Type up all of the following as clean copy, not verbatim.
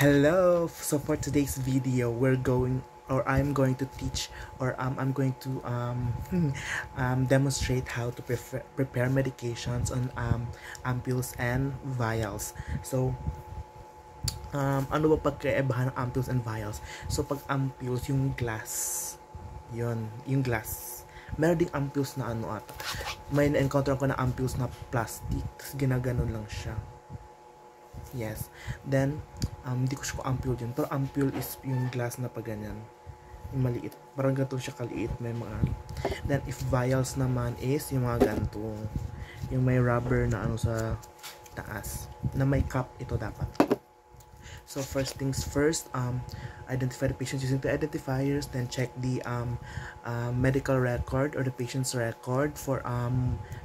Hello! So for today's video, I'm going to teach, or I'm going to demonstrate how to prepare medications on ampules and vials. So, ano ba pagkaibahan ng ampules and vials? So pag ampules, yung glass, yung glass. Meron ding ampules na ano ata. May na-encounter ko na ampules na plastic, tapos ginaganon lang siya. Yes. Then, hindi ko siya ampule yun. Pero ampule is yung glass na pa ganyan. Yung maliit. Parang ganito siya kaliit. May mga... Then, if vials naman is yung mga ganito. Yung may rubber na ano sa taas. Na may cup ito dapat. So, first things first, identify the patient using the identifiers. Then, check the medical record or the patient's record for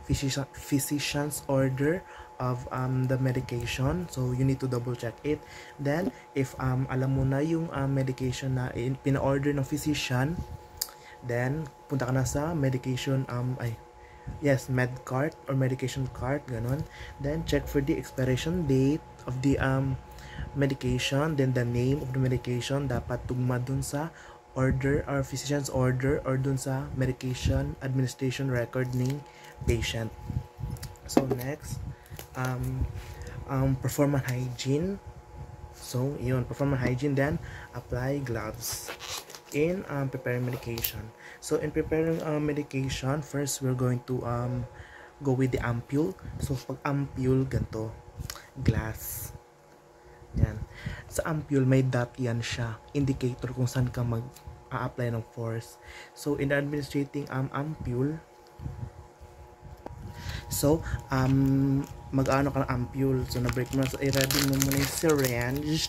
physician's order of the medication. So you need to double check it. Then if alam mo na yung medication na pina-order ng physician, then punta ka na sa medication med cart or medication cart, ganon. Then check for the expiration date of the medication, then the name of the medication dapat tugma dun sa order or physician's order or dun sa medication administration record ng patient. So next, perform hygiene. So yun, perform hygiene. Then apply gloves in preparing medication. So in preparing medication, first we're going to go with the ampule. So pag ampule, ganito, glass. Yan. Sa ampule may dot yan siya, indicator kung saan ka mag-a-apply ng force. So in administrating ampule, so mag-ano ka ng ampule. So na-break mo na. So i-ready mo muna yung syringe.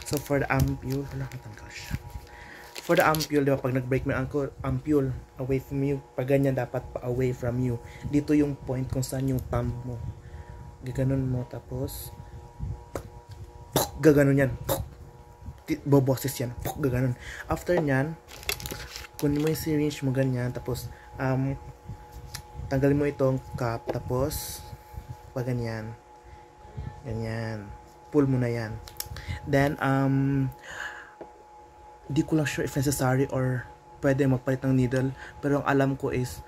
So for the ampule, nakatanggal siya. For the ampule, diba, pag nag-break mo yung ampule away from you, pag ganyan dapat pa away from you. Dito yung point kung saan yung thumb mo. Gaganon mo, tapos gaganon yan. Boboses yan. Gaganon. After nyan, kunin mo yung syringe mo ganyan, tapos tanggalin mo itong cup, tapos pag ganyan, pull mo na yan. Then di ko lang sure if necessary or pwede magpalit ng needle, pero ang alam ko is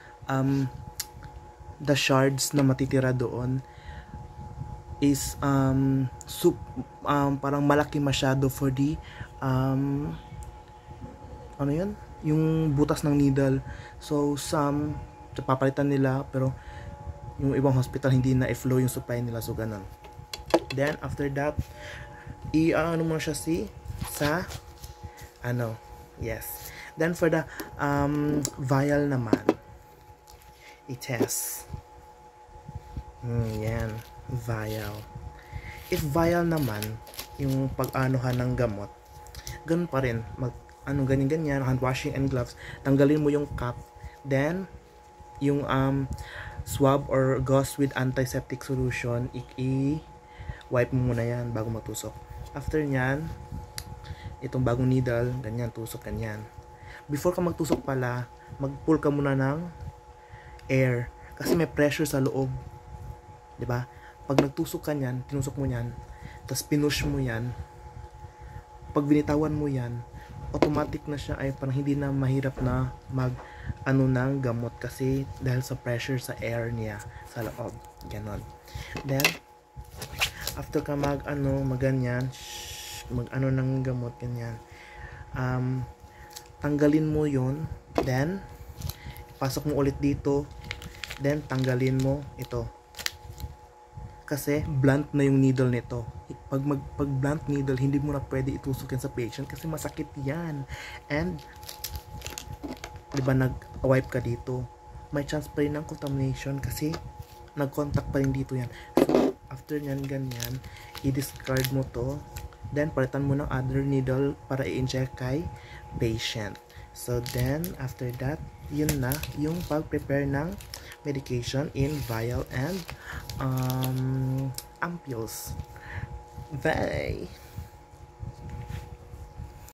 the shards na matitira doon is parang malaki masyado for the ano yun, yung butas ng needle. So some papalitan nila, pero yung ibang hospital hindi na i-flow yung supply nila, so ganun. Then after that, ano mo siya sa yes. Then for the vial naman, i-test. Yan, vial. If vial naman, yung pag-anohan ng gamot, ganun pa rin, ganyan, hand washing and gloves. Tanggalin mo yung cap, then yung swab or gauze with antiseptic solution, i-wipe mo muna yan bago matusok. After nyan, itong bagong needle, ganyan, tusok ganyan. Before ka magtusok pala, mag-pull ka muna ng air kasi may pressure sa loob, diba? Pag nagtusok ka nyan, tinusok mo yan, tapos pinush mo yan, pag binitawan mo yan, automatic na siya ay parang hindi na mahirap na ng gamot kasi dahil sa pressure sa air niya sa loob, ganon. Then after ka maganyan, ng gamot ganyan, tanggalin mo yun, then pasok mo ulit dito, then tanggalin mo ito kasi blunt na yung needle nito. Pag blunt needle, hindi mo na pwede itusok yan sa patient kasi masakit yan. And diba nag-wipe ka dito, may chance pa rin ng contamination kasi nag-contact pa rin dito yan. So after nyan ganyan, i-discard mo to, then palitan mo ng other needle para i-inject kay patient. So then after that, yun na yung pag-prepare ng medication in vial and ampules. Bye!